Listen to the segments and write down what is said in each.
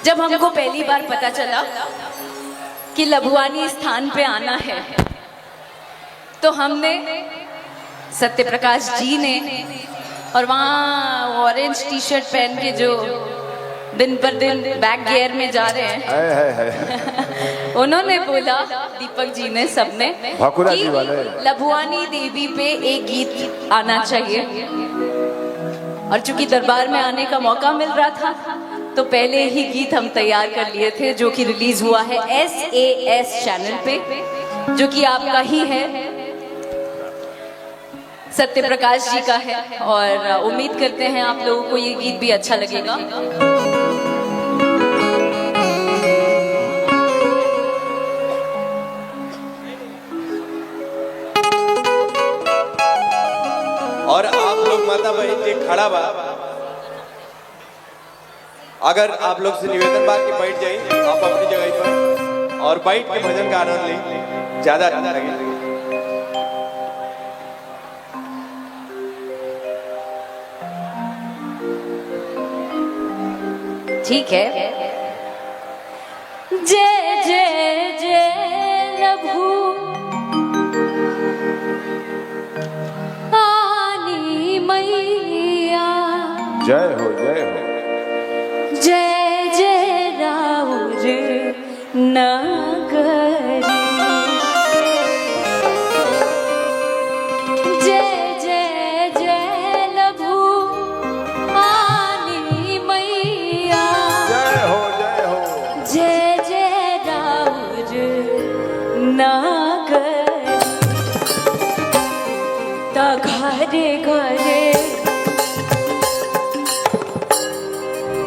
जब हमको पहली बार पता चला कि लभुआनी स्थान पे आना है, तो हमने सत्य प्रकाश जी ने और वहाँ ऑरेंज टी शर्ट पहन के जो दिन पर दिन बैक गियर में जा रहे हैं उन्होंने बोला, दीपक जी ने, सबने, कि लभुआनी देवी पे एक गीत आना चाहिए। और चूंकि दरबार में आने का मौका मिल रहा था, तो पहले ही गीत हम तैयार कर लिए थे, जो कि रिलीज हुआ है SAS चैनल पे, जो कि आपका ही है, सत्य प्रकाश जी का है। और उम्मीद करते हैं आप लोगों को ये गीत भी अच्छा लगेगा। और आप लोग माता बहन के खड़ा बा, अगर आप लोग से निवेदन बात की बैठ जाए आप अपनी जगह पर और बैठ के भजन का आनंद लें, ज्यादा अच्छा लगेगा। ठीक है। जय जय जय लभु आनी मैया, जय हो जय हो। जय जय राउर नगरी, जय जय जय लभु आनी मैया, जय हो जय हो। जय जय राउर नगरी। त घरे घरे,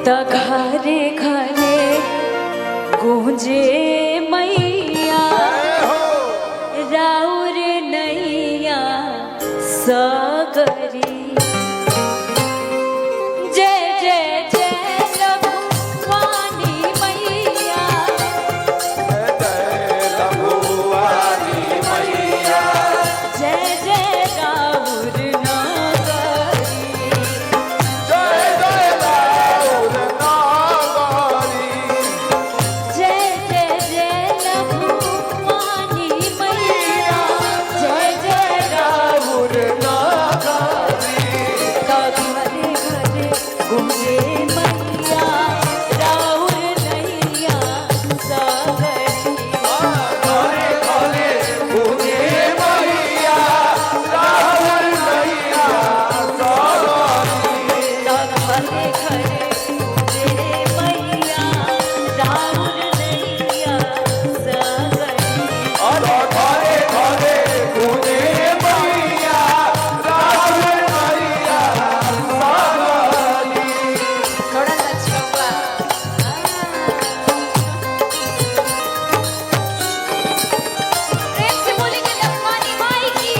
त घरे घरे गूंजे मैया, राउर नैया सगरी। जय जय जय लभुआनी मैया, जय लभुआनी मैया, जय जय राउर नगरी। जय जय राउर नगरी। जय जय जय लभुआनी मैया, जय जय राउर नगरी। घरे घरे गूंजे मैया, राउर नैया सगरी। घरे घरे गूंजे मैया, राउर नैया सगरी। घरे घरे गूंजे मैया, राउर नैया सगरी। और घरे घरे गूंजे मैया, राउर नैया सगरी। थोड़ा सा अच्छा प्रेम से बोलेंगे लखवानी माई की।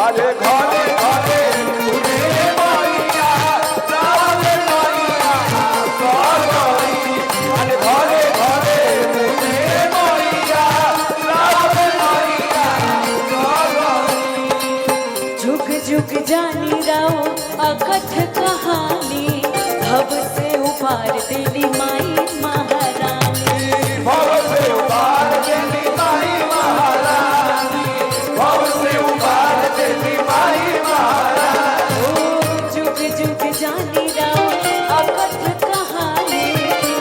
अरे घरे घरे गूंजे मैया, राउर नैया सगरी। अरे घरे घरे गूंजे मैया, राउर नैया सगरी। झुक झुक जानी राओ अकथ कहानी, भव से उबार देली माई महारानी। भव से उबार देली माई महारानी, भव से उबार देली माई महारानी। ओ झुक झुक जानी राओ अकथ कहानी,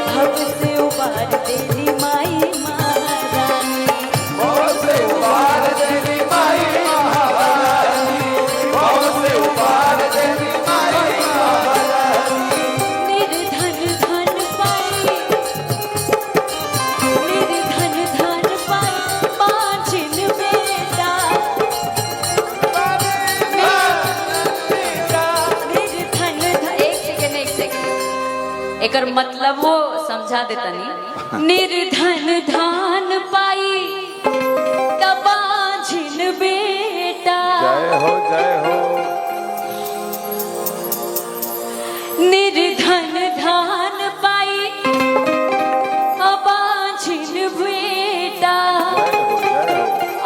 भव से उबार देली माई महारानी। भव से उबार देली माई महारानी, भव से उबार देली माई महारानी। निर्धन धन पाई, निर्धन धन पाई पाँचिन बेटा। निर्धन धन, एक सेकंड, एकर मतलब वो समझा देता नहीं। निर्धन धान पाई तबाझिन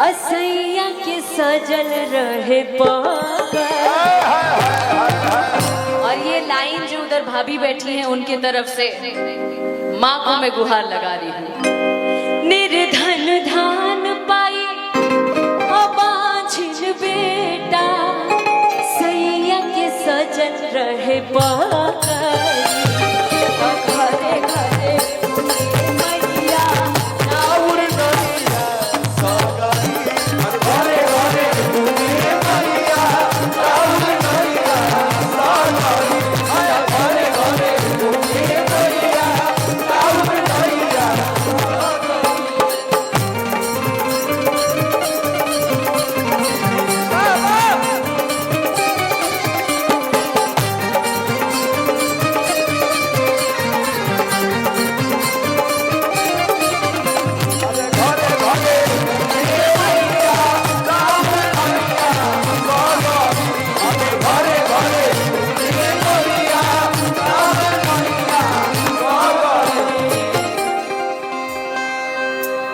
असैया के सजल रहे पागल। और ये लाइन जो उधर भाभी बैठी हैं उनके तरफ से माँ को मैं गुहार लगा रही हूँ। निर्धन धान पाई अबाझिल बेटा, सैया के सजल रहे पागल। घरे घरे मैया और नैया सागरी, घरे घरे घूमे मैया और नैया सागरी, घरे घरे घूमे मैया और नैया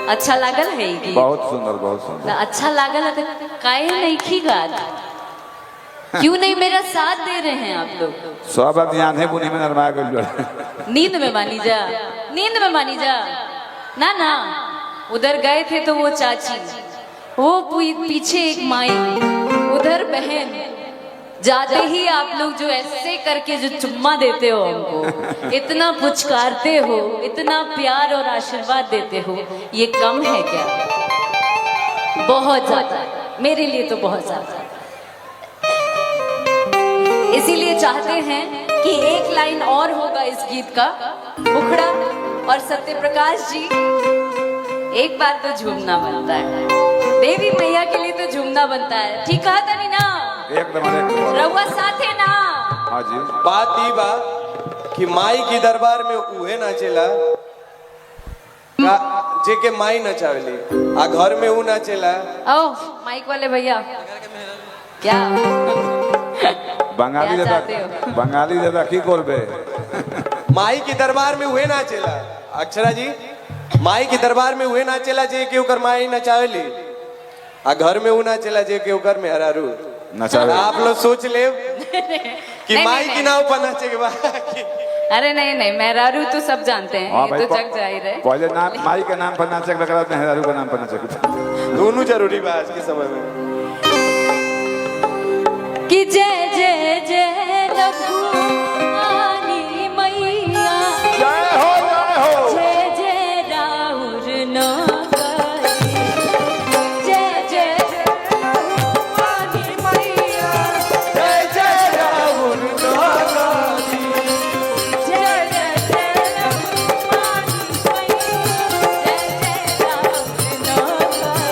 अच्छा लागल है कि बहुत सुंदर, बहुत सुंदर। अच्छा लागल है तो काहे नहीं की गात? क्यों नहीं मेरा साथ दे रहे हैं आप लोग? सब ध्यान है बुनी में नरमा कर नींद में मानी जा, नींद में मानी जा। ना ना, उधर गए थे तो वो चाची, वो पीछे एक माई, उधर बहन। जाते ही आप लोग जो ऐसे करके जो चुम्मा देते हो हमको, इतना पुचकारते हो, इतना प्यार और आशीर्वाद देते हो, ये कम है क्या? बहुत ज्यादा, मेरे लिए तो बहुत ज्यादा। इसीलिए चाहते हैं कि एक लाइन और होगा इस गीत का। मुखड़ा और सत्य प्रकाश जी, एक बार तो झूमना बनता है। देवी मैया के लिए तो झूमना बनता है। ठीक कहा था नहीं ना? एकदम रउआ साथे ना। हाँ जी। बात ई बा कि माई की दरबार में उहे नाचेला जेके माई नचावेली, आ घर में ऊ नाचेला। ओ माइक वाले भैया, क्या बंगाली क्या दादा, चाहते हो? बंगाली दादा की बोलबे? माई की दरबार में उहे नाचेला। अक्षरा जी, माई की दरबार में उहे नाचेला जे के ओकर माई नचावेली, आ घर में ऊ नाचेला जे के ओकर मेहरारू नचावे। आप लोग सोच ले कि नहीं, माई नहीं, की नाव पर नाचे के बाद अरे नहीं नहीं, मेहरारू तो सब जानते हैं, हाँ ये भाई, तो जग जाहिर है। पहले नाम माई के नाम पर नाचे, मेहरारू के नाम पर नाचे। दोनों जरूरी बा आज के समय में। कि जय जय जय रघुरानी मैया, जय हो, जय हो। जय जय राउर नगरी, जय जय रघुरानी मैया, जय जय राहुल नागारी, जय जय जय रघुरानी मैया, जय जय राउर नगरी।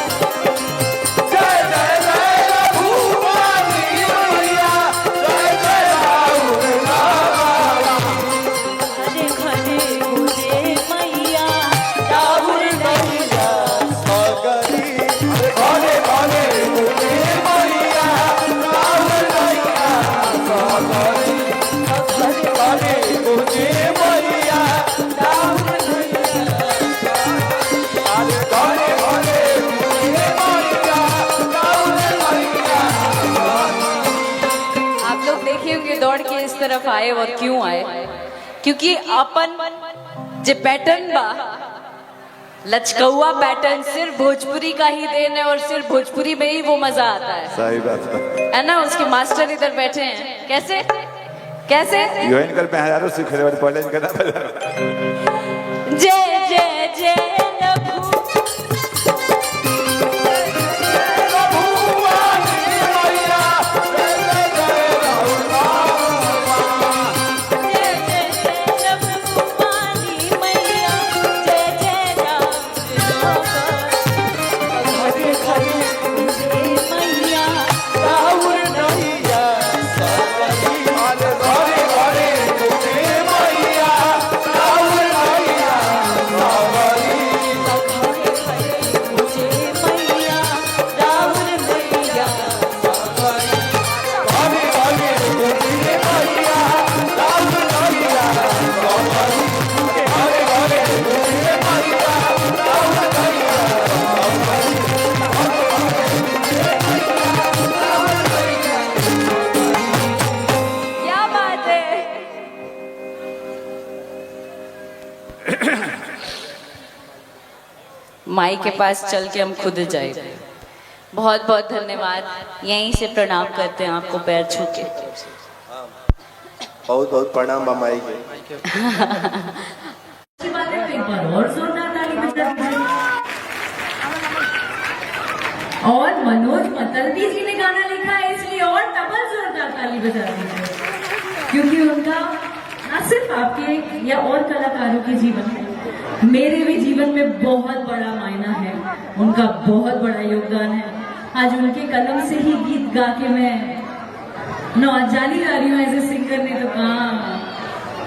जय जय जय रघुरानी मैया, जय जय राहुल नागारी, घरे घरे गुजे मैया, राहुल मैया सागरी, घरे घरे घूमे मैया, राहुल मैया सागरी, घरे घरे घूमे मैया, राहुल मैया सागरी, घरे घरे घूमे मैया, राहुल मैया। आप लोग देखे होंगे दौड़ के इस तरफ आए, और क्यों आए? क्योंकि अपन जो पैटर्न बा, लचकौआ पैटर्न, सिर्फ भोजपुरी का ही देन है, और सिर्फ भोजपुरी में ही वो मजा आता सही बात है ना? उसके मास्टर इधर बैठे हैं। कैसे कैसे? यो इनकर मेहरारू सीख रहे हैं, पहले इनका नाम जय जय जय रघु, जय जय जय रघुरानी मैया, जय जय राम। घरे घरे गुजे मैया, राहुल मैया सागरी, घरे घरे घूमे मैया, राहुल माई के पास चल के हम खुद जाए। बहुत बहुत धन्यवाद, यहीं से प्रणाम करते हैं आपको पैर छू के। बहुत बहुत प्रणाम बा माई के। अच्छी बात है, तो एक बार और जोरदार ताली बजा दीजिए। और मनोज मतलबी जी ने गाना लिखा है, इसलिए और डबल जोरदार ताली बजा दीजिए, क्योंकि उनका न सिर्फ आपके या और कलाकारों के जीवन में, मेरे भी जीवन में बहुत बड़ा मायना है, उनका बहुत बड़ा योगदान है। आज उनके कलम से ही गीत गा के मैं जानी जा रही हूँ एज ए सिंगर, ने तो कहा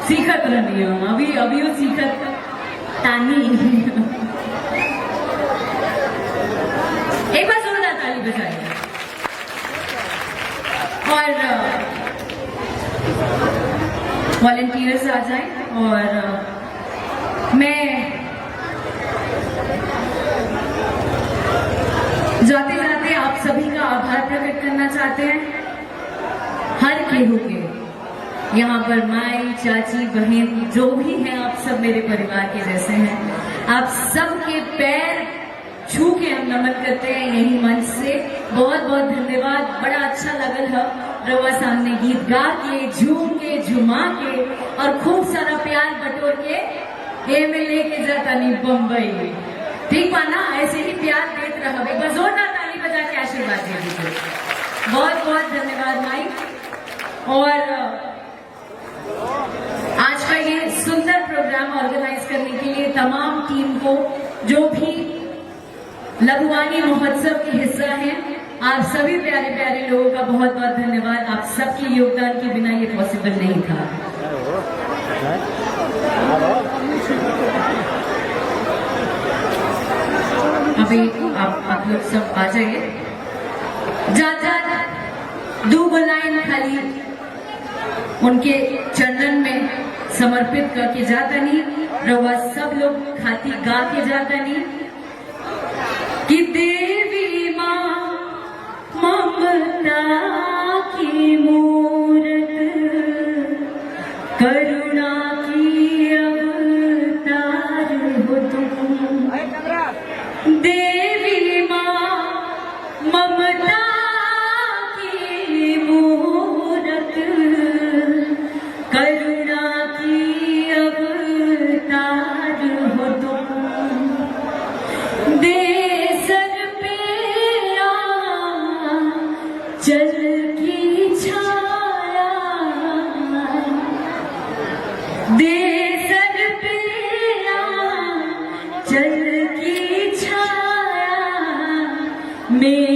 सीखत रही हूँ, अभी वो सीखत तानी। एक बार जोरदार ताली बजाइए। और वॉलंटियर्स आ जाएं, और मैं जाते जाते आप सभी का आभार प्रकट करना चाहते हैं। हर केहू के यहाँ पर माई, चाची, बहन जो भी हैं, आप सब मेरे परिवार के जैसे हैं। आप सबके पैर छू के हम नमन करते हैं यही मंच से। बहुत बहुत धन्यवाद, बड़ा अच्छा लगल है रवा सामने गीत गा के, झूम के, झुमा के और खूब सारा प्यार बटोर के ये में लेके जाता नहीं बम्बई। ठीक बा ना? ऐसे ही प्यार देते रहो। एक बार जोरदार ताली बजा के आशीर्वाद दे दीजिए। बहुत बहुत धन्यवाद माई। और आज का ये सुंदर प्रोग्राम ऑर्गेनाइज करने के लिए तमाम टीम को, जो भी लघुवानी महोत्सव के हिस्सा हैं, आप सभी प्यारे प्यारे लोगों का बहुत बहुत धन्यवाद। आप सबके योगदान के बिना ये पॉसिबल नहीं था। अभी आप लोग सब आ जाइए। जा दो लाइन खाली उनके चरणन में समर्पित करके जाता नहीं, रवा सब लोग खाती गा के जाता नहीं कि देवी माँ ममता की मूरत, करुणा की अवतार हो तुम। देवी माँ ममता की मूरत, करुणा की अवतार हो तुम। दे सर पे चल की छाया, दे सर पे चल की छाया में